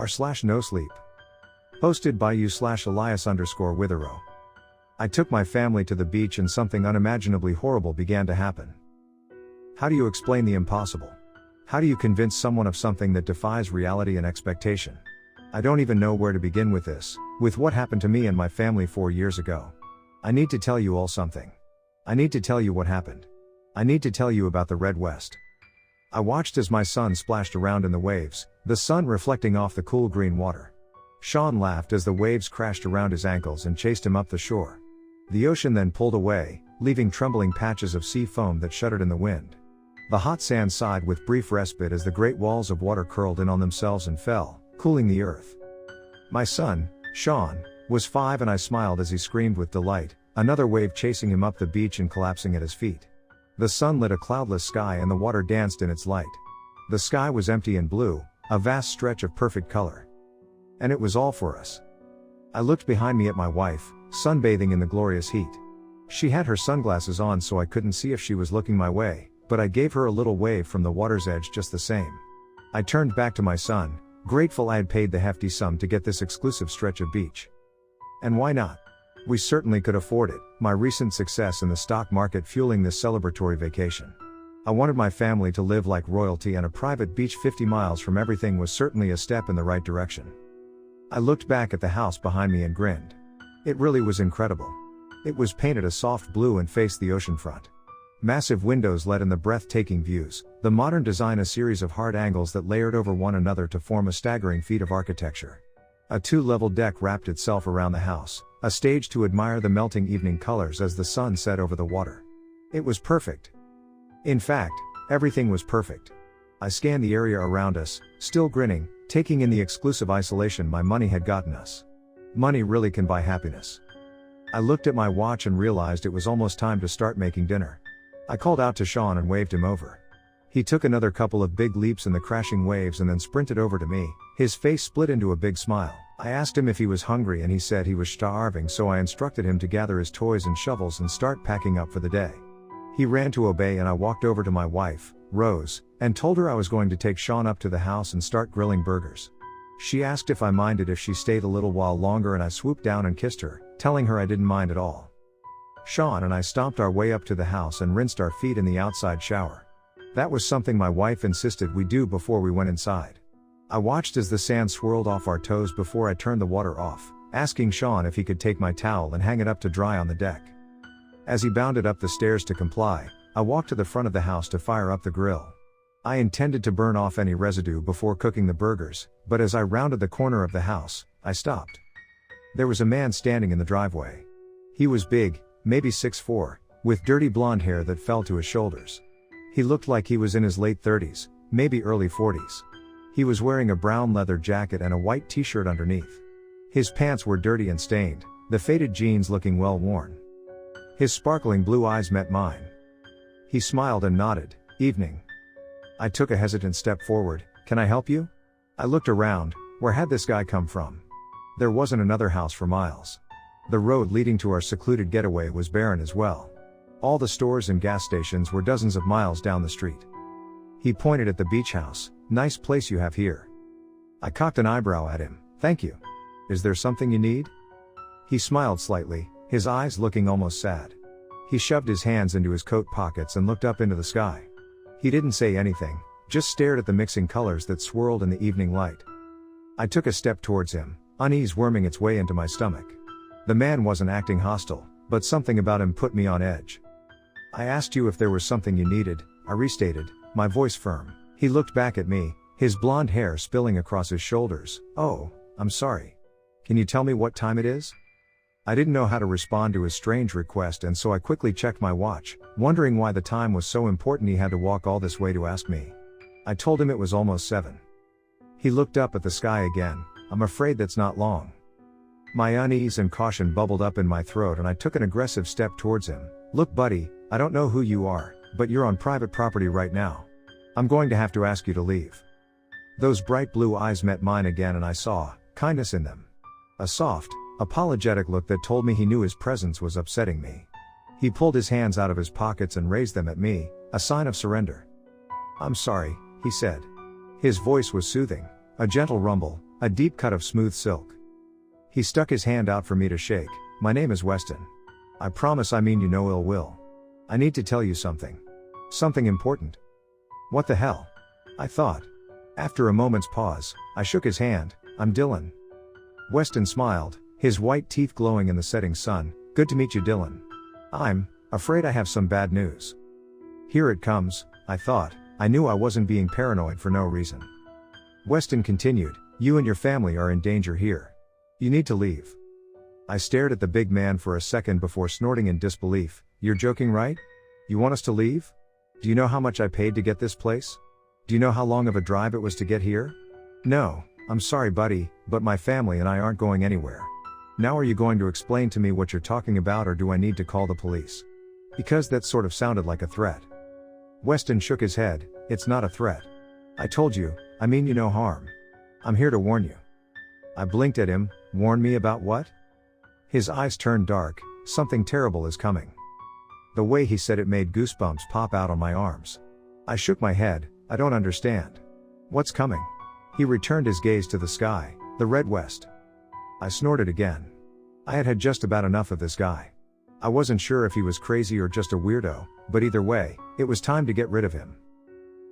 r/nosleep. Hosted by u/Elias_Withero. I took my family to the beach and something unimaginably horrible began to happen. How do you explain the impossible? How do you convince someone of something that defies reality and expectation? I don't even know where to begin with this, with what happened to me and my family 4 years ago. I need to tell you all something. I need to tell you what happened. I need to tell you about the Red West. I watched as my son splashed around in the waves, the sun reflecting off the cool green water. Sean laughed as the waves crashed around his ankles and chased him up the shore. The ocean then pulled away, leaving trembling patches of sea foam that shuddered in the wind. The hot sand sighed with brief respite as the great walls of water curled in on themselves and fell, cooling the earth. My son, Sean, was 5 and I smiled as he screamed with delight, another wave chasing him up the beach and collapsing at his feet. The sun lit a cloudless sky and the water danced in its light. The sky was empty and blue, a vast stretch of perfect color. And it was all for us. I looked behind me at my wife, sunbathing in the glorious heat. She had her sunglasses on so I couldn't see if she was looking my way, but I gave her a little wave from the water's edge just the same. I turned back to my son, grateful I had paid the hefty sum to get this exclusive stretch of beach. And why not? We certainly could afford it, my recent success in the stock market fueling this celebratory vacation. I wanted my family to live like royalty, and a private beach 50 miles from everything was certainly a step in the right direction. I looked back at the house behind me and grinned. It really was incredible. It was painted a soft blue and faced the ocean front. Massive windows let in the breathtaking views, the modern design a series of hard angles that layered over one another to form a staggering feat of architecture. A 2-level deck wrapped itself around the house, a stage to admire the melting evening colors as the sun set over the water. It was perfect. In fact, everything was perfect. I scanned the area around us, still grinning, taking in the exclusive isolation my money had gotten us. Money really can buy happiness. I looked at my watch and realized it was almost time to start making dinner. I called out to Sean and waved him over. He took another couple of big leaps in the crashing waves and then sprinted over to me, his face split into a big smile. I asked him if he was hungry and he said he was starving, so I instructed him to gather his toys and shovels and start packing up for the day. He ran to obey and I walked over to my wife, Rose, and told her I was going to take Sean up to the house and start grilling burgers. She asked if I minded if she stayed a little while longer and I swooped down and kissed her, telling her I didn't mind at all. Sean and I stomped our way up to the house and rinsed our feet in the outside shower. That was something my wife insisted we do before we went inside. I watched as the sand swirled off our toes before I turned the water off, asking Sean if he could take my towel and hang it up to dry on the deck. As he bounded up the stairs to comply, I walked to the front of the house to fire up the grill. I intended to burn off any residue before cooking the burgers, but as I rounded the corner of the house, I stopped. There was a man standing in the driveway. He was big, maybe 6'4", with dirty blonde hair that fell to his shoulders. He looked like he was in his late 30s, maybe early 40s. He was wearing a brown leather jacket and a white t-shirt underneath. His pants were dirty and stained, the faded jeans looking well worn. His sparkling blue eyes met mine. He smiled and nodded, "Evening." I took a hesitant step forward. "Can I help you?" I looked around. Where had this guy come from? There wasn't another house for miles. The road leading to our secluded getaway was barren as well. All the stores and gas stations were dozens of miles down the street. He pointed at the beach house. "Nice place you have here." I cocked an eyebrow at him. "Thank you. Is there something you need?" He smiled slightly, his eyes looking almost sad. He shoved his hands into his coat pockets and looked up into the sky. He didn't say anything, just stared at the mixing colors that swirled in the evening light. I took a step towards him, unease worming its way into my stomach. The man wasn't acting hostile, but something about him put me on edge. "I asked you if there was something you needed," I restated, my voice firm. He looked back at me, his blonde hair spilling across his shoulders. "Oh, I'm sorry. Can you tell me what time it is?" I didn't know how to respond to his strange request, and so I quickly checked my watch, wondering why the time was so important he had to walk all this way to ask me. I told him it was almost 7. He looked up at the sky again. "I'm afraid that's not long." My unease and caution bubbled up in my throat and I took an aggressive step towards him. "Look, buddy, I don't know who you are, but you're on private property right now. I'm going to have to ask you to leave." Those bright blue eyes met mine again and I saw kindness in them. A soft, apologetic look that told me he knew his presence was upsetting me. He pulled his hands out of his pockets and raised them at me, a sign of surrender. "I'm sorry," he said. His voice was soothing, a gentle rumble, a deep cut of smooth silk. He stuck his hand out for me to shake. My name is Weston. I promise I mean you no ill will. I need to tell you something. Something important. What the hell? I thought. After a moment's pause, I shook his hand. I'm Dylan. Weston smiled, his white teeth glowing in the setting sun. Good to meet you, Dylan. I'm afraid I have some bad news. Here it comes, I thought. I knew I wasn't being paranoid for no reason. Weston continued, you and your family are in danger here. You need to leave. I stared at the big man for a second before snorting in disbelief. You're joking, right? You want us to leave? Do you know how much I paid to get this place? Do you know how long of a drive it was to get here? No, I'm sorry buddy, but my family and I aren't going anywhere. Now are you going to explain to me what you're talking about, or do I need to call the police? Because that sort of sounded like a threat. Weston shook his head. It's not a threat. I told you, I mean you no harm. I'm here to warn you. I blinked at him. Warn me about what? His eyes turned dark. Something terrible is coming. The way he said it made goosebumps pop out on my arms. I shook my head. I don't understand. What's coming? He returned his gaze to the sky, the red west. I snorted again. I had had just about enough of this guy. I wasn't sure if he was crazy or just a weirdo, but either way, it was time to get rid of him.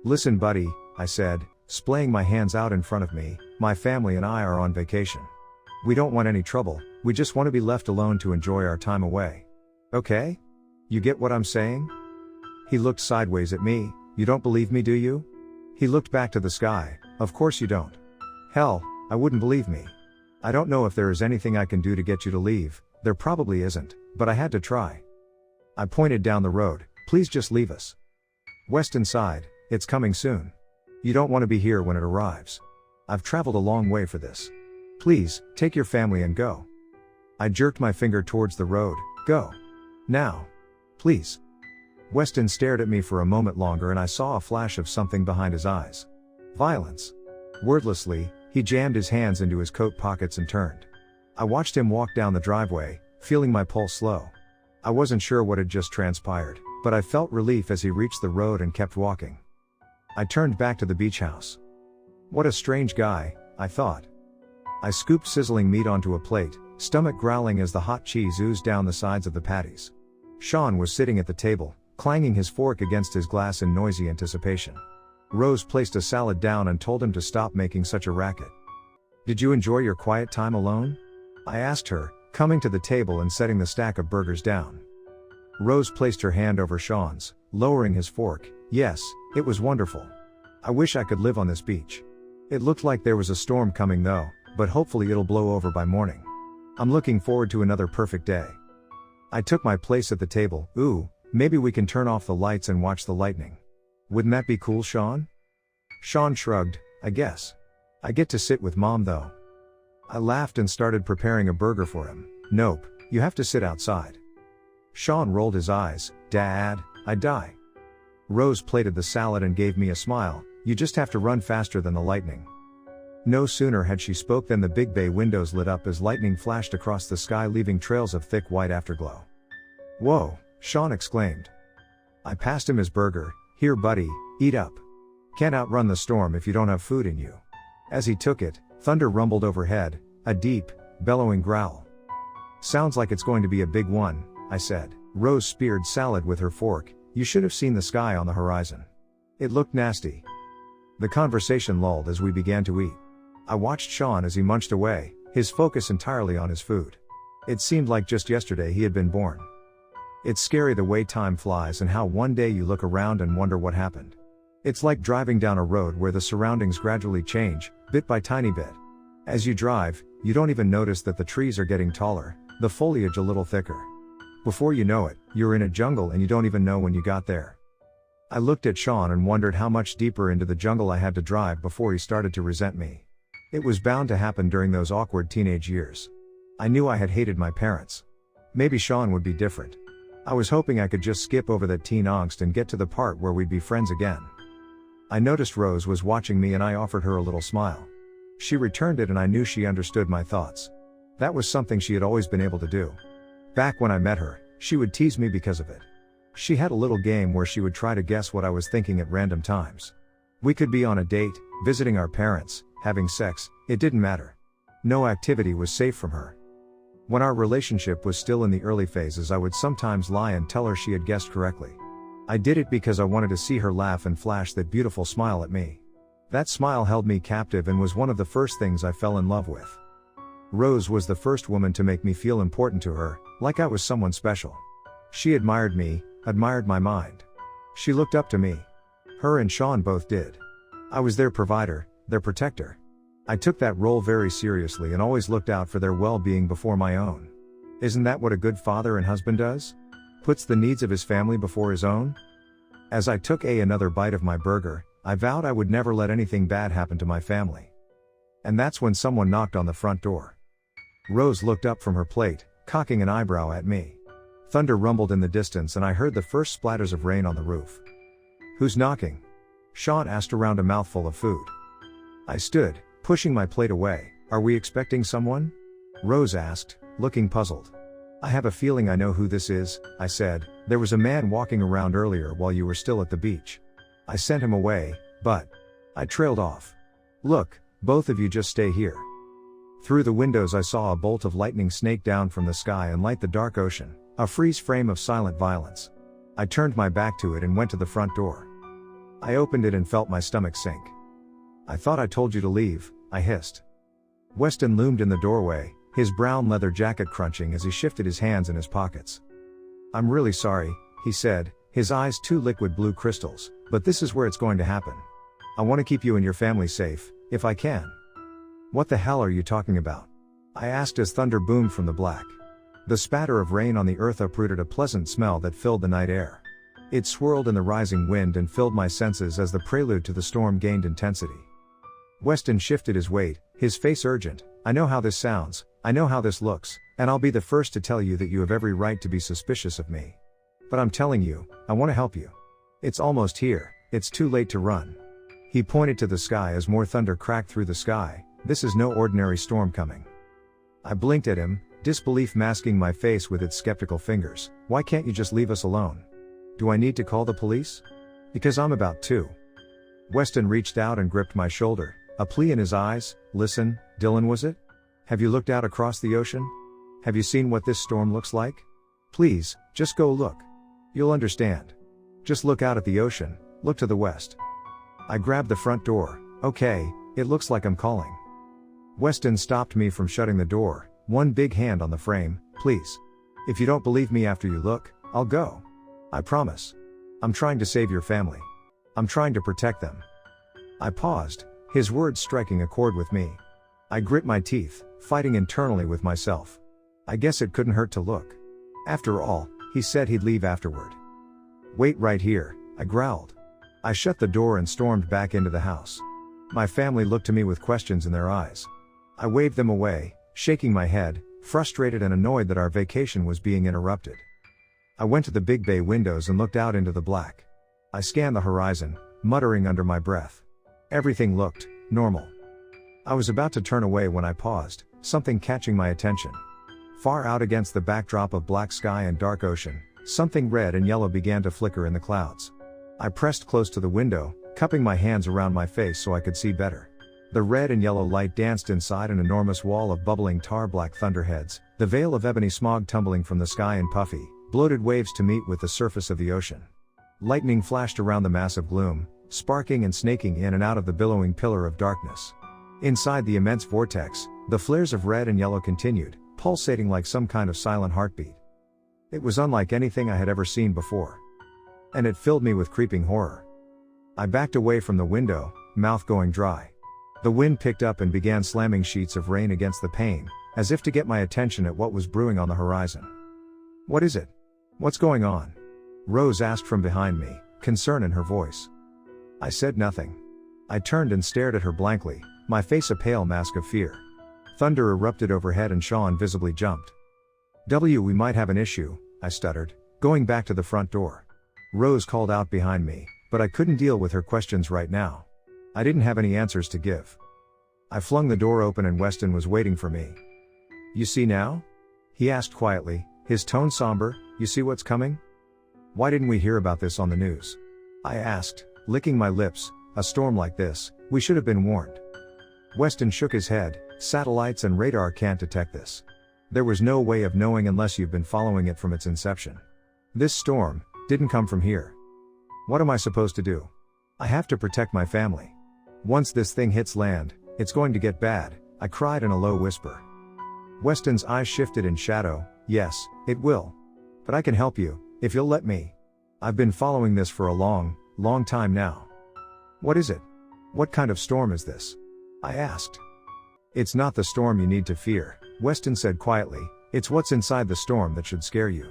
Listen buddy, I said, splaying my hands out in front of me, my family and I are on vacation. We don't want any trouble, we just want to be left alone to enjoy our time away. Okay? You get what I'm saying? He looked sideways at me. You don't believe me, do you? He looked back to the sky. Of course you don't. Hell, I wouldn't believe me. I don't know if there is anything I can do to get you to leave. There probably isn't, but I had to try. I pointed down the road. Please just leave us. Weston sighed. It's coming soon. You don't want to be here when it arrives. I've traveled a long way for this. Please, take your family and go. I jerked my finger towards the road. Go. Now. Please. Weston stared at me for a moment longer and I saw a flash of something behind his eyes. Violence. Wordlessly, he jammed his hands into his coat pockets and turned. I watched him walk down the driveway, feeling my pulse slow. I wasn't sure what had just transpired, but I felt relief as he reached the road and kept walking. I turned back to the beach house. What a strange guy, I thought. I scooped sizzling meat onto a plate, stomach growling as the hot cheese oozed down the sides of the patties. Sean was sitting at the table, clanging his fork against his glass in noisy anticipation. Rose placed a salad down and told him to stop making such a racket. Did you enjoy your quiet time alone? I asked her, coming to the table and setting the stack of burgers down. Rose placed her hand over Sean's, lowering his fork. Yes, it was wonderful. I wish I could live on this beach. It looked like there was a storm coming though, but hopefully it'll blow over by morning. I'm looking forward to another perfect day. I took my place at the table. Ooh, maybe we can turn off the lights and watch the lightning. Wouldn't that be cool, Sean? Sean shrugged. I guess. I get to sit with Mom though. I laughed and started preparing a burger for him. Nope, you have to sit outside. Sean rolled his eyes. Dad, I'd die. Rose plated the salad and gave me a smile. You just have to run faster than the lightning. No sooner had she spoke than the big bay windows lit up as lightning flashed across the sky, leaving trails of thick white afterglow. Whoa, Sean exclaimed. I passed him his burger. Here buddy, eat up. Can't outrun the storm if you don't have food in you. As he took it, thunder rumbled overhead, a deep, bellowing growl. Sounds like it's going to be a big one, I said. Rose speared salad with her fork. You should have seen the sky on the horizon. It looked nasty. The conversation lulled as we began to eat. I watched Sean as he munched away, his focus entirely on his food. It seemed like just yesterday he had been born. It's scary the way time flies and how one day you look around and wonder what happened. It's like driving down a road where the surroundings gradually change, bit by tiny bit. As you drive, you don't even notice that the trees are getting taller, the foliage a little thicker. Before you know it, you're in a jungle and you don't even know when you got there. I looked at Sean and wondered how much deeper into the jungle I had to drive before he started to resent me. It was bound to happen during those awkward teenage years. I knew I had hated my parents. Maybe Sean would be different. I was hoping I could just skip over that teen angst and get to the part where we'd be friends again. I noticed Rose was watching me and I offered her a little smile. She returned it and I knew she understood my thoughts. That was something she had always been able to do. Back when I met her, she would tease me because of it. She had a little game where she would try to guess what I was thinking at random times. We could be on a date, visiting our parents, having sex, It didn't matter. No activity was safe from her. When our relationship was still in the early phases, I would sometimes lie and tell her she had guessed correctly. I did it because I wanted to see her laugh and flash that beautiful smile at me. That smile held me captive and was one of the first things I fell in love with. Rose was the first woman to make me feel important to her, like I was someone special. She admired me, admired my mind. She looked up to me. Her and Sean both did. I was their provider, their protector. I took that role very seriously and always looked out for their well-being before my own. Isn't that what a good father and husband does? Puts the needs of his family before his own? As I took another bite of my burger, I vowed I would never let anything bad happen to my family. And that's when someone knocked on the front door. Rose looked up from her plate, cocking an eyebrow at me. Thunder rumbled in the distance and I heard the first splatters of rain on the roof. "Who's knocking?" Sean asked around a mouthful of food. I stood, pushing my plate away. "Are we expecting someone?" Rose asked, looking puzzled. "I have a feeling I know who this is," I said. "There was a man walking around earlier while you were still at the beach. I sent him away, but..." I trailed off. "Look, both of you just stay here." Through the windows I saw a bolt of lightning snake down from the sky and light the dark ocean, a freeze frame of silent violence. I turned my back to it and went to the front door. I opened it and felt my stomach sink. "I thought I told you to leave," I hissed. Weston loomed in the doorway, his brown leather jacket crunching as he shifted his hands in his pockets. "I'm really sorry," he said, his eyes two liquid blue crystals, "but this is where it's going to happen. I want to keep you and your family safe, if I can." "What the hell are you talking about?" I asked as thunder boomed from the black. The spatter of rain on the earth uprooted a pleasant smell that filled the night air. It swirled in the rising wind and filled my senses as the prelude to the storm gained intensity. Weston shifted his weight, his face urgent. "I know how this sounds, I know how this looks, and I'll be the first to tell you that you have every right to be suspicious of me. But I'm telling you, I want to help you. It's almost here, it's too late to run." He pointed to the sky as more thunder cracked through the sky. "This is no ordinary storm coming." I blinked at him, disbelief masking my face with its skeptical fingers. "Why can't you just leave us alone? Do I need to call the police? Because I'm about to." Weston reached out and gripped my shoulder, a plea in his eyes. "Listen, Dylan, was it? Have you looked out across the ocean? Have you seen what this storm looks like? Please, just go look. You'll understand. Just look out at the ocean, look to the west." I grabbed the front door. "Okay, it looks like I'm calling." Weston stopped me from shutting the door, one big hand on the frame. "Please. If you don't believe me after you look, I'll go. I promise. I'm trying to save your family. I'm trying to protect them." I paused, his words striking a chord with me. I grit my teeth, fighting internally with myself. I guess it couldn't hurt to look. After all, he said he'd leave afterward. "Wait right here," I growled. I shut the door and stormed back into the house. My family looked to me with questions in their eyes. I waved them away, shaking my head, frustrated and annoyed that our vacation was being interrupted. I went to the big bay windows and looked out into the black. I scanned the horizon, muttering under my breath. Everything looked normal. I was about to turn away when I paused, something catching my attention. Far out against the backdrop of black sky and dark ocean, something red and yellow began to flicker in the clouds. I pressed close to the window, cupping my hands around my face so I could see better. The red and yellow light danced inside an enormous wall of bubbling tar-black thunderheads, the veil of ebony smog tumbling from the sky in puffy, bloated waves to meet with the surface of the ocean. Lightning flashed around the massive gloom, sparking and snaking in and out of the billowing pillar of darkness. Inside the immense vortex, the flares of red and yellow continued, pulsating like some kind of silent heartbeat. It was unlike anything I had ever seen before. And it filled me with creeping horror. I backed away from the window, mouth going dry. The wind picked up and began slamming sheets of rain against the pane, as if to get my attention at what was brewing on the horizon. "What is it? What's going on?" Rose asked from behind me, concern in her voice. I said nothing. I turned and stared at her blankly, my face a pale mask of fear. Thunder erupted overhead and Sean visibly jumped. We might have an issue," I stuttered, going back to the front door. Rose called out behind me, but I couldn't deal with her questions right now. I didn't have any answers to give. I flung the door open and Weston was waiting for me. "You see now?" he asked quietly, his tone somber. "You see what's coming?" "Why didn't we hear about this on the news?" I asked, licking my lips. "A storm like this, we should have been warned." Weston shook his head. Satellites and radar can't detect this. There was no way of knowing unless you've been following it from its inception. This storm didn't come from here. What am I supposed to do? I have to protect my family. Once this thing hits land, it's going to get bad, I cried in a low whisper. Weston's eyes shifted in shadow. Yes, it will. But I can help you, if you'll let me. I've been following this for a long time now. What is it? What kind of storm is this? I asked. It's not the storm you need to fear, Weston said quietly, it's what's inside the storm that should scare you.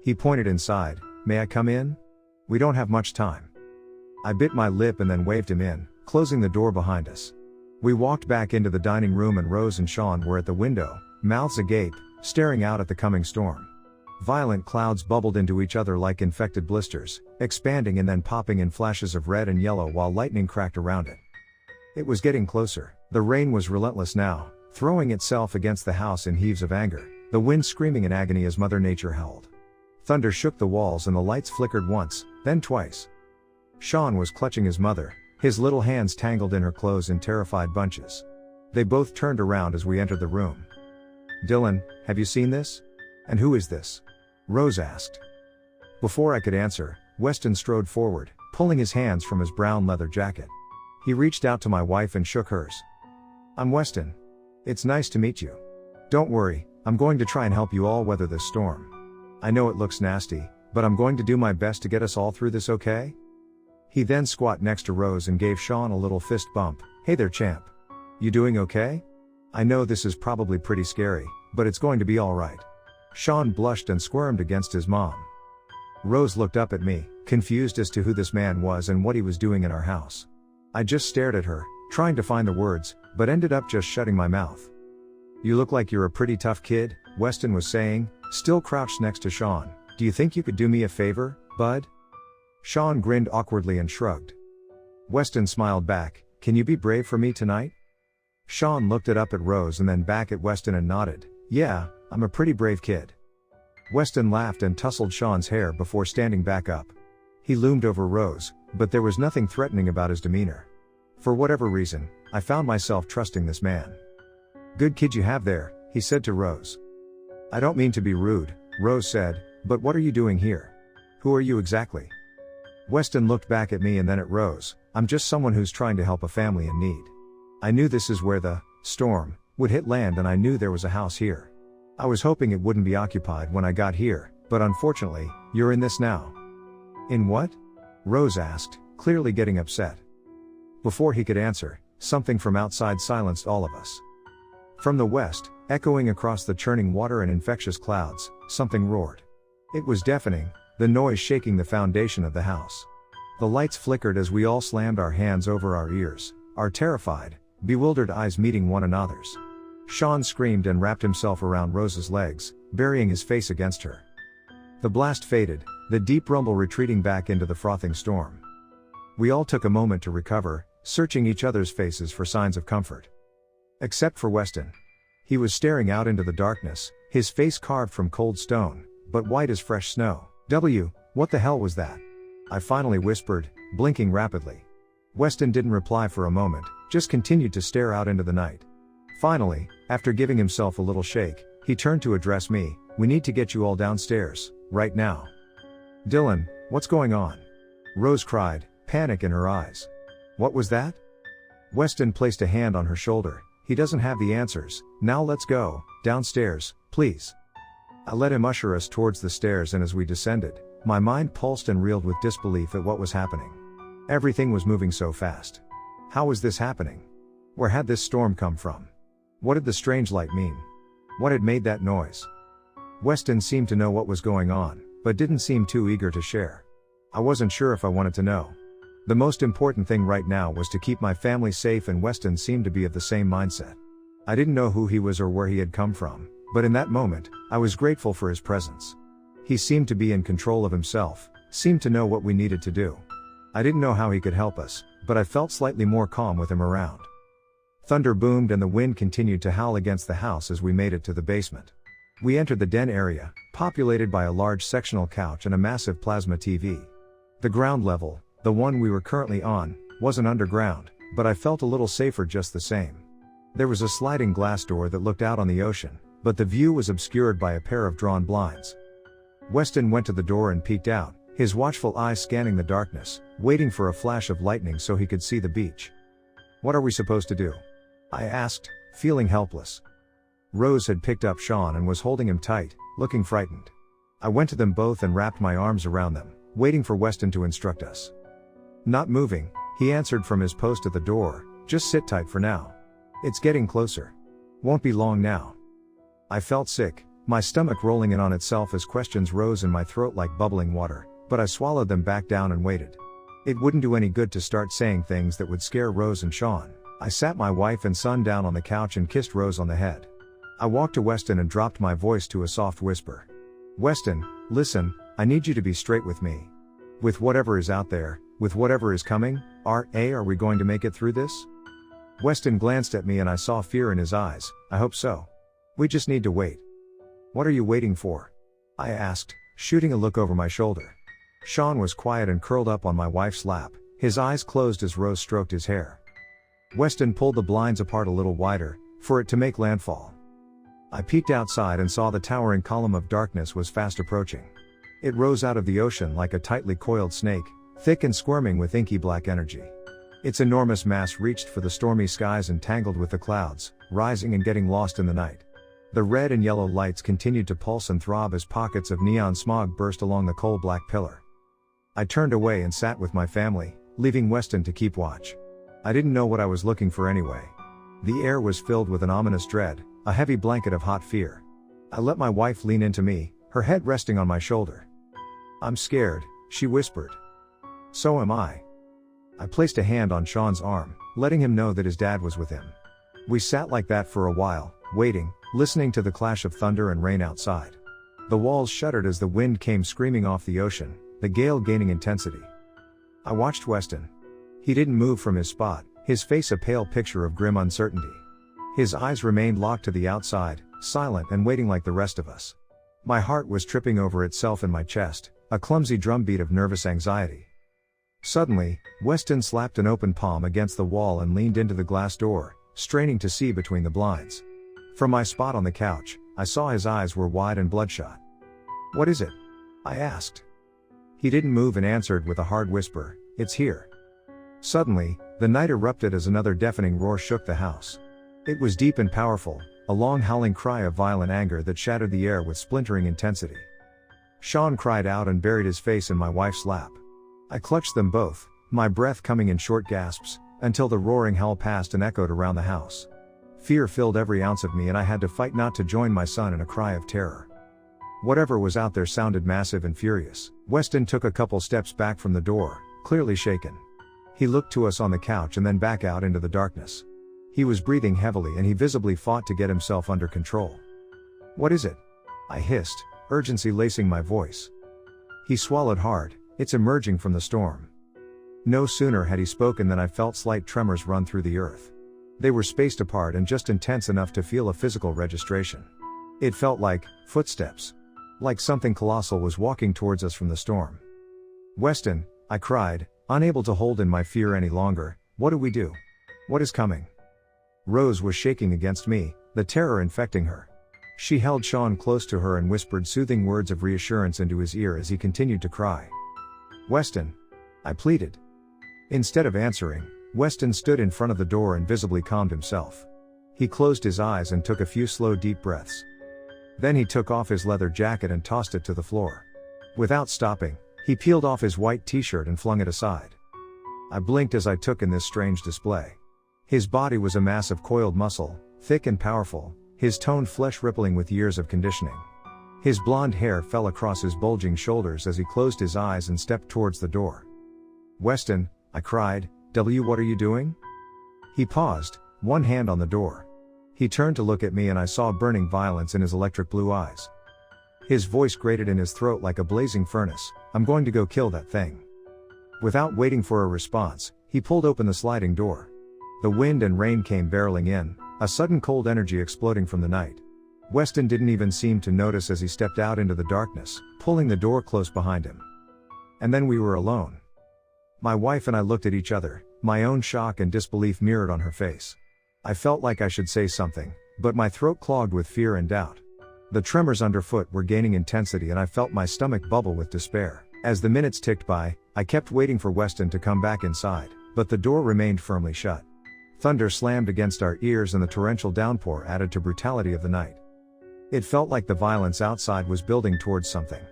He pointed inside. May I come in? We don't have much time. I bit my lip and then waved him in, closing the door behind us. We walked back into the dining room and Rose and Sean were at the window, mouths agape, staring out at the coming storm. Violent clouds bubbled into each other like infected blisters, expanding and then popping in flashes of red and yellow while lightning cracked around it. It was getting closer. The rain was relentless now, throwing itself against the house in heaves of anger, the wind screaming in agony as Mother Nature howled. Thunder shook the walls and the lights flickered once, then twice. Sean was clutching his mother, his little hands tangled in her clothes in terrified bunches. They both turned around as we entered the room. Dylan, have you seen this? And who is this? Rose asked. Before I could answer, Weston strode forward, pulling his hands from his brown leather jacket. He reached out to my wife and shook hers. I'm Weston. It's nice to meet you. Don't worry, I'm going to try and help you all weather this storm. I know it looks nasty, but I'm going to do my best to get us all through this, okay? He then squat next to Rose and gave Sean a little fist bump. Hey there, champ. You doing okay? I know this is probably pretty scary, but it's going to be alright. Sean blushed and squirmed against his mom. Rose looked up at me, confused as to who this man was and what he was doing in our house. I just stared at her, trying to find the words, but ended up just shutting my mouth. You look like you're a pretty tough kid, Weston was saying, still crouched next to Sean. Do you think you could do me a favor, bud? Sean grinned awkwardly and shrugged. Weston smiled back. Can you be brave for me tonight? Sean looked up at Rose and then back at Weston and nodded. Yeah, I'm a pretty brave kid. Weston laughed and tousled Sean's hair before standing back up. He loomed over Rose, but there was nothing threatening about his demeanor. For whatever reason, I found myself trusting this man. Good kid you have there, he said to Rose. I don't mean to be rude, Rose said, but what are you doing here? Who are you exactly? Weston looked back at me and then at Rose. I'm just someone who's trying to help a family in need. I knew this is where the storm would hit land and I knew there was a house here. I was hoping it wouldn't be occupied when I got here, but unfortunately, you're in this now. In what? Rose asked, clearly getting upset. Before he could answer, something from outside silenced all of us. From the west, echoing across the churning water and infectious clouds, something roared. It was deafening, the noise shaking the foundation of the house. The lights flickered as we all slammed our hands over our ears, our terrified, bewildered eyes meeting one another's. Sean screamed and wrapped himself around Rose's legs, burying his face against her. The blast faded, the deep rumble retreating back into the frothing storm. We all took a moment to recover, searching each other's faces for signs of comfort. Except for Weston. He was staring out into the darkness, his face carved from cold stone, but white as fresh snow. What the hell was that? I finally whispered, blinking rapidly. Weston didn't reply for a moment, just continued to stare out into the night. Finally, after giving himself a little shake, he turned to address me. We need to get you all downstairs, right now. Dylan, what's going on? Rose cried, panic in her eyes. What was that? Weston placed a hand on her shoulder. He doesn't have the answers. Now let's go, downstairs, please. I let him usher us towards the stairs and as we descended, my mind pulsed and reeled with disbelief at what was happening. Everything was moving so fast. How was this happening? Where had this storm come from? What did the strange light mean? What had made that noise? Weston seemed to know what was going on, but didn't seem too eager to share. I wasn't sure if I wanted to know. The most important thing right now was to keep my family safe, and Weston seemed to be of the same mindset. I didn't know who he was or where he had come from, but in that moment, I was grateful for his presence. He seemed to be in control of himself, seemed to know what we needed to do. I didn't know how he could help us, but I felt slightly more calm with him around. Thunder boomed and the wind continued to howl against the house as we made it to the basement. We entered the den area, populated by a large sectional couch and a massive plasma TV. The ground level, the one we were currently on, wasn't underground, but I felt a little safer just the same. There was a sliding glass door that looked out on the ocean, but the view was obscured by a pair of drawn blinds. Weston went to the door and peeked out, his watchful eyes scanning the darkness, waiting for a flash of lightning so he could see the beach. "What are we supposed to do?" I asked, feeling helpless. Rose had picked up Sean and was holding him tight, looking frightened. I went to them both and wrapped my arms around them, waiting for Weston to instruct us. "Not moving," he answered from his post at the door, "just sit tight for now. It's getting closer. Won't be long now." I felt sick, my stomach rolling in on itself as questions rose in my throat like bubbling water, but I swallowed them back down and waited. It wouldn't do any good to start saying things that would scare Rose and Sean. I sat my wife and son down on the couch and kissed Rose on the head. I walked to Weston and dropped my voice to a soft whisper. "Weston, listen, I need you to be straight with me. With whatever is out there, with whatever is coming, are we going to make it through this?" Weston glanced at me and I saw fear in his eyes. "I hope so. We just need to wait." "What are you waiting for?" I asked, shooting a look over my shoulder. Sean was quiet and curled up on my wife's lap, his eyes closed as Rose stroked his hair. Weston pulled the blinds apart a little wider, for it to make landfall. I peeked outside and saw the towering column of darkness was fast approaching. It rose out of the ocean like a tightly coiled snake, thick and squirming with inky black energy. Its enormous mass reached for the stormy skies and tangled with the clouds, rising and getting lost in the night. The red and yellow lights continued to pulse and throb as pockets of neon smog burst along the coal-black pillar. I turned away and sat with my family, leaving Weston to keep watch. I didn't know what I was looking for anyway. The air was filled with an ominous dread, a heavy blanket of hot fear. I let my wife lean into me, her head resting on my shoulder. "I'm scared," she whispered. "So am I." I placed a hand on Sean's arm, letting him know that his dad was with him. We sat like that for a while, waiting, listening to the clash of thunder and rain outside. The walls shuddered as the wind came screaming off the ocean, the gale gaining intensity. I watched Weston. He didn't move from his spot, his face a pale picture of grim uncertainty. His eyes remained locked to the outside, silent and waiting like the rest of us. My heart was tripping over itself in my chest, a clumsy drumbeat of nervous anxiety. Suddenly, Weston slapped an open palm against the wall and leaned into the glass door, straining to see between the blinds. From my spot on the couch, I saw his eyes were wide and bloodshot. "What is it?" I asked. He didn't move and answered with a hard whisper, "It's here." Suddenly, the night erupted as another deafening roar shook the house. It was deep and powerful, a long howling cry of violent anger that shattered the air with splintering intensity. Sean cried out and buried his face in my wife's lap. I clutched them both, my breath coming in short gasps, until the roaring howl passed and echoed around the house. Fear filled every ounce of me and I had to fight not to join my son in a cry of terror. Whatever was out there sounded massive and furious. Weston took a couple steps back from the door, clearly shaken. He looked to us on the couch and then back out into the darkness. He was breathing heavily and he visibly fought to get himself under control. "What is it?" I hissed, urgency lacing my voice. He swallowed hard. "It's emerging from the storm." No sooner had he spoken than I felt slight tremors run through the earth. They were spaced apart and just intense enough to feel a physical registration. It felt like footsteps. Like something colossal was walking towards us from the storm. "Weston," I cried, unable to hold in my fear any longer, "what do we do? What is coming?" Rose was shaking against me, the terror infecting her. She held Sean close to her and whispered soothing words of reassurance into his ear as he continued to cry. "Weston," I pleaded. Instead of answering, Weston stood in front of the door and visibly calmed himself. He closed his eyes and took a few slow deep breaths. Then he took off his leather jacket and tossed it to the floor. Without stopping, he peeled off his white t-shirt and flung it aside. I blinked as I took in this strange display. His body was a mass of coiled muscle, thick and powerful, his toned flesh rippling with years of conditioning. His blonde hair fell across his bulging shoulders as he closed his eyes and stepped towards the door. "Weston," I cried, what are you doing?" He paused, one hand on the door. He turned to look at me and I saw burning violence in his electric blue eyes. His voice grated in his throat like a blazing furnace, "I'm going to go kill that thing." Without waiting for a response, he pulled open the sliding door. The wind and rain came barreling in, a sudden cold energy exploding from the night. Weston didn't even seem to notice as he stepped out into the darkness, pulling the door close behind him. And then we were alone. My wife and I looked at each other, my own shock and disbelief mirrored on her face. I felt like I should say something, but my throat clogged with fear and doubt. The tremors underfoot were gaining intensity and I felt my stomach bubble with despair. As the minutes ticked by, I kept waiting for Weston to come back inside, but the door remained firmly shut. Thunder slammed against our ears and the torrential downpour added to brutality of the night. It felt like the violence outside was building towards something.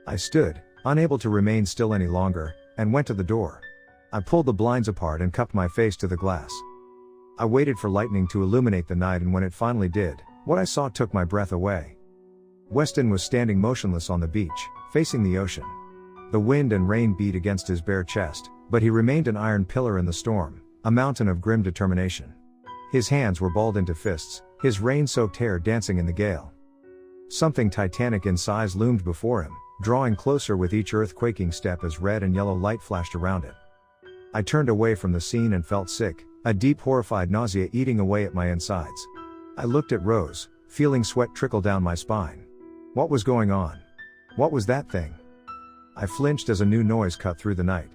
I stood, unable to remain still any longer, and went to the door. I pulled the blinds apart and cupped my face to the glass. I waited for lightning to illuminate the night, and when it finally did, what I saw took my breath away. Weston was standing motionless on the beach, facing the ocean. The wind and rain beat against his bare chest, but he remained an iron pillar in the storm, a mountain of grim determination. His hands were balled into fists, his rain-soaked hair dancing in the gale. Something titanic in size loomed before him, drawing closer with each earth-quaking step as red and yellow light flashed around it. I turned away from the scene and felt sick, a deep horrified nausea eating away at my insides. I looked at Rose, feeling sweat trickle down my spine. What was going on? What was that thing? I flinched as a new noise cut through the night.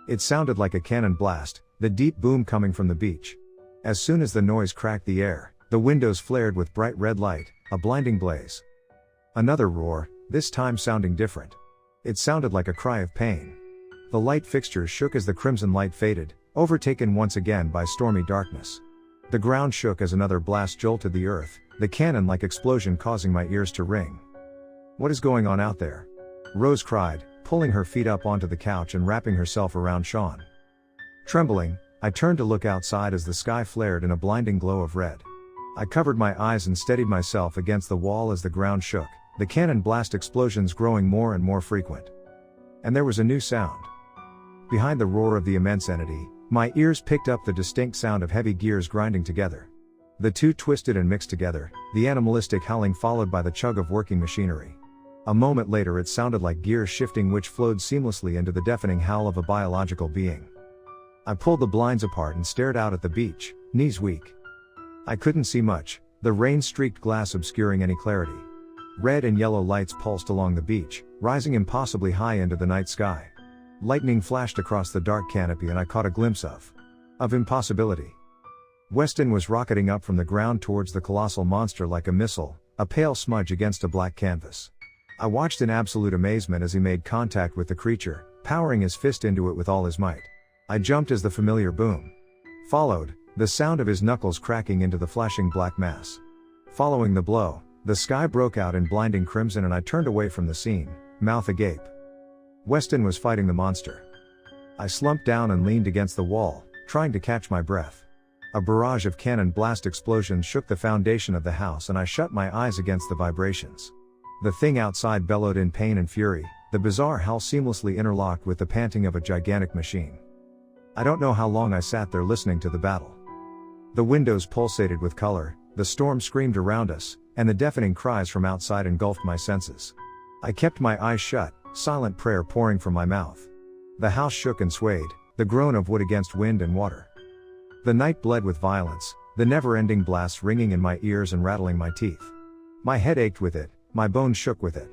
It sounded like a cannon blast, the deep boom coming from the beach. As soon as the noise cracked the air, the windows flared with bright red light, a blinding blaze. Another roar, this time sounding different. It sounded like a cry of pain. The light fixtures shook as the crimson light faded, overtaken once again by stormy darkness. The ground shook as another blast jolted the earth, the cannon-like explosion causing my ears to ring. What is going on out there? Rose cried, pulling her feet up onto the couch and wrapping herself around Sean. Trembling, I turned to look outside as the sky flared in a blinding glow of red. I covered my eyes and steadied myself against the wall as the ground shook, the cannon blast explosions growing more and more frequent. And there was a new sound. Behind the roar of the immense entity, my ears picked up the distinct sound of heavy gears grinding together. The two twisted and mixed together, the animalistic howling followed by the chug of working machinery. A moment later it sounded like gears shifting which flowed seamlessly into the deafening howl of a biological being. I pulled the blinds apart and stared out at the beach, knees weak. I couldn't see much, the rain-streaked glass obscuring any clarity. Red and yellow lights pulsed along the beach, rising impossibly high into the night sky. Lightning flashed across the dark canopy and I caught a glimpse of impossibility. Weston was rocketing up from the ground towards the colossal monster like a missile, a pale smudge against a black canvas. I watched in absolute amazement as he made contact with the creature, powering his fist into it with all his might. I jumped as the familiar boom followed, the sound of his knuckles cracking into the flashing black mass. Following the blow, the sky broke out in blinding crimson and I turned away from the scene, mouth agape. Weston was fighting the monster. I slumped down and leaned against the wall, trying to catch my breath. A barrage of cannon blast explosions shook the foundation of the house and I shut my eyes against the vibrations. The thing outside bellowed in pain and fury, the bizarre howl seamlessly interlocked with the panting of a gigantic machine. I don't know how long I sat there listening to the battle. The windows pulsated with color, the storm screamed around us, and the deafening cries from outside engulfed my senses. I kept my eyes shut, silent prayer pouring from my mouth. The house shook and swayed, the groan of wood against wind and water. The night bled with violence, the never-ending blasts ringing in my ears and rattling my teeth. My head ached with it, my bones shook with it.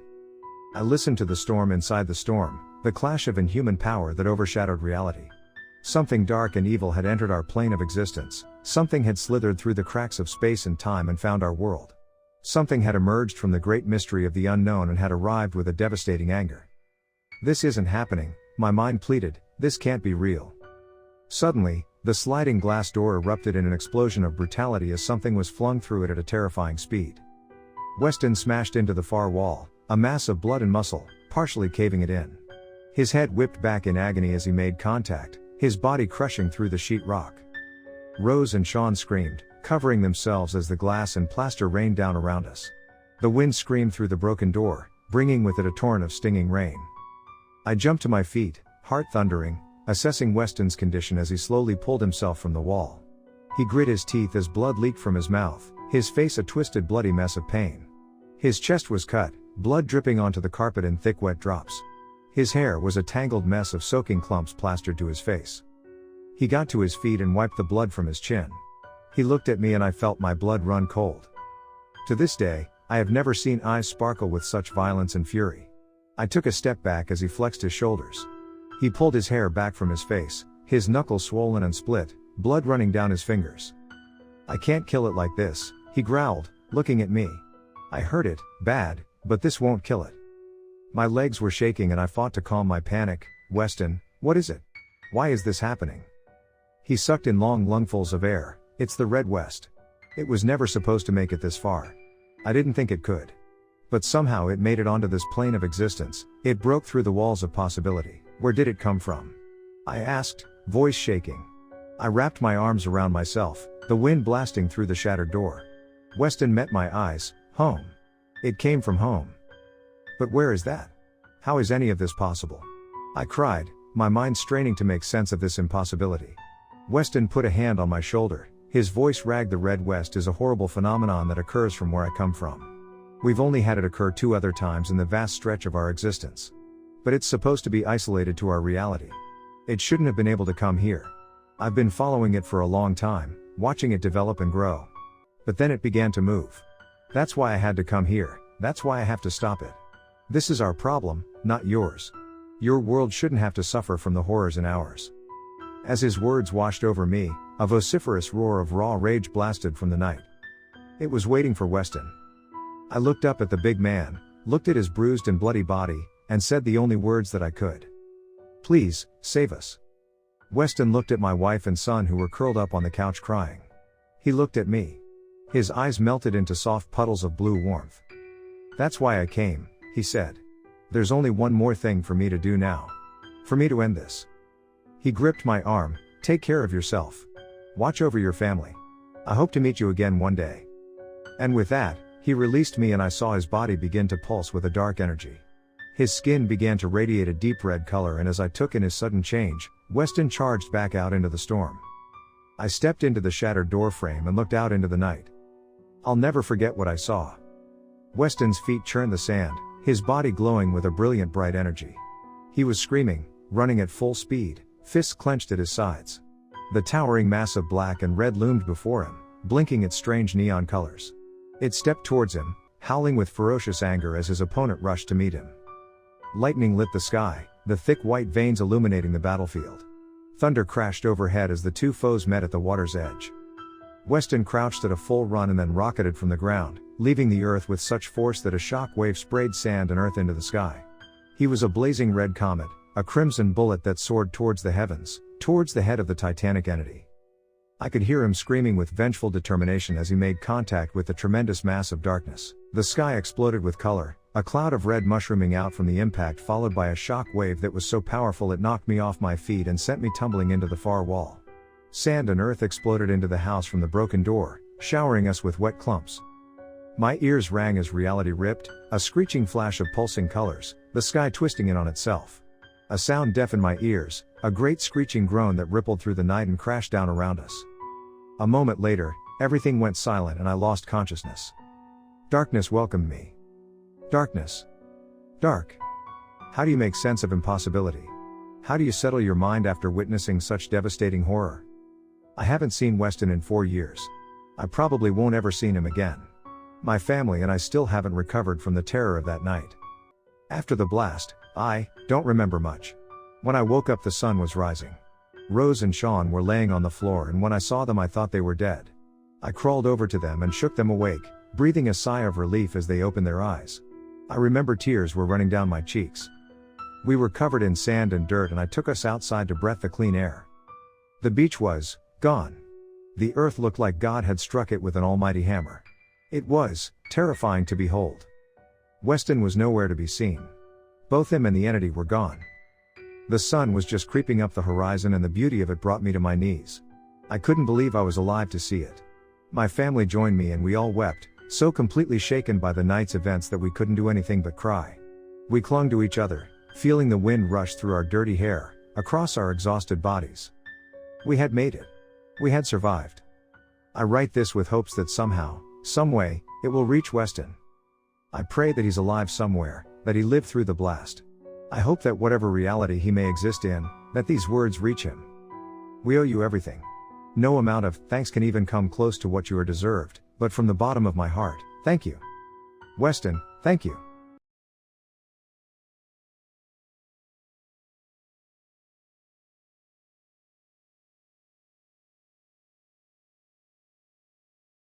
I listened to the storm inside the storm, the clash of inhuman power that overshadowed reality. Something dark and evil had entered our plane of existence, something had slithered through the cracks of space and time and found our world. Something had emerged from the great mystery of the unknown and had arrived with a devastating anger. This isn't happening, my mind pleaded, this can't be real. Suddenly, the sliding glass door erupted in an explosion of brutality as something was flung through it at a terrifying speed. Weston smashed into the far wall, a mass of blood and muscle, partially caving it in. His head whipped back in agony as he made contact, his body crushing through the sheetrock. Rose and Sean screamed, covering themselves as the glass and plaster rained down around us. The wind screamed through the broken door, bringing with it a torrent of stinging rain. I jumped to my feet, heart thundering, assessing Weston's condition as he slowly pulled himself from the wall. He grit his teeth as blood leaked from his mouth, his face a twisted bloody mess of pain. His chest was cut, blood dripping onto the carpet in thick wet drops. His hair was a tangled mess of soaking clumps plastered to his face. He got to his feet and wiped the blood from his chin. He looked at me and I felt my blood run cold. To this day, I have never seen eyes sparkle with such violence and fury. I took a step back as he flexed his shoulders. He pulled his hair back from his face, his knuckles swollen and split, blood running down his fingers. "I can't kill it like this," he growled, looking at me. "I heard it, bad, but this won't kill it." My legs were shaking and I fought to calm my panic. "Weston, what is it? Why is this happening?" He sucked in long lungfuls of air. "It's the Red West. It was never supposed to make it this far. I didn't think it could. But somehow it made it onto this plane of existence. It broke through the walls of possibility. Where did it come from?" I asked, voice shaking. I wrapped my arms around myself, the wind blasting through the shattered door. Weston met my eyes. "Home. It came from home." "But where is that? How is any of this possible?" I cried, my mind straining to make sense of this impossibility. Weston put a hand on my shoulder. His voice ragged. "The Red West is a horrible phenomenon that occurs from where I come from. We've only had it occur 2 other times in the vast stretch of our existence. But it's supposed to be isolated to our reality. It shouldn't have been able to come here. I've been following it for a long time, watching it develop and grow. But then it began to move. That's why I had to come here. That's why I have to stop it. This is our problem, not yours. Your world shouldn't have to suffer from the horrors in ours." As his words washed over me, a vociferous roar of raw rage blasted from the night. It was waiting for Weston. I looked up at the big man, looked at his bruised and bloody body, and said the only words that I could. "Please, save us." Weston looked at my wife and son who were curled up on the couch crying. He looked at me. His eyes melted into soft puddles of blue warmth. "That's why I came," he said. "There's only one more thing for me to do now. For me to end this." He gripped my arm. "Take care of yourself. Watch over your family. I hope to meet you again one day." And with that, he released me and I saw his body begin to pulse with a dark energy. His skin began to radiate a deep red color, and as I took in his sudden change, Weston charged back out into the storm. I stepped into the shattered door frame and looked out into the night. I'll never forget what I saw. Weston's feet churned the sand, his body glowing with a brilliant bright energy. He was screaming, running at full speed, fists clenched at his sides. The towering mass of black and red loomed before him, blinking its strange neon colors. It stepped towards him, howling with ferocious anger as his opponent rushed to meet him. Lightning lit the sky, the thick white veins illuminating the battlefield. Thunder crashed overhead as the 2 foes met at the water's edge. Weston crouched at a full run and then rocketed from the ground, leaving the earth with such force that a shock wave sprayed sand and earth into the sky. He was a blazing red comet, a crimson bullet that soared towards the heavens, towards the head of the titanic entity. I could hear him screaming with vengeful determination as he made contact with the tremendous mass of darkness. The sky exploded with color, a cloud of red mushrooming out from the impact, followed by a shock wave that was so powerful it knocked me off my feet and sent me tumbling into the far wall. Sand and earth exploded into the house from the broken door, showering us with wet clumps. My ears rang as reality ripped, a screeching flash of pulsing colors, the sky twisting in on itself. A sound deafened my ears, a great screeching groan that rippled through the night and crashed down around us. A moment later, everything went silent and I lost consciousness. Darkness welcomed me. Darkness. Dark. How do you make sense of impossibility? How do you settle your mind after witnessing such devastating horror? I haven't seen Weston in 4 years. I probably won't ever see him again. My family and I still haven't recovered from the terror of that night. After the blast, I don't remember much. When I woke up, the sun was rising. Rose and Sean were laying on the floor, and when I saw them I thought they were dead. I crawled over to them and shook them awake, breathing a sigh of relief as they opened their eyes. I remember tears were running down my cheeks. We were covered in sand and dirt and I took us outside to breathe the clean air. The beach was gone. The earth looked like God had struck it with an almighty hammer. It was terrifying to behold. Weston was nowhere to be seen. Both him and the entity were gone. The sun was just creeping up the horizon and the beauty of it brought me to my knees. I couldn't believe I was alive to see it. My family joined me and we all wept, so completely shaken by the night's events that we couldn't do anything but cry. We clung to each other, feeling the wind rush through our dirty hair, across our exhausted bodies. We had made it. We had survived. I write this with hopes that somehow, someway, it will reach Weston. I pray that he's alive somewhere, that he lived through the blast. I hope that whatever reality he may exist in, that these words reach him. We owe you everything. No amount of thanks can even come close to what you are deserved, but from the bottom of my heart, thank you. Weston, thank you.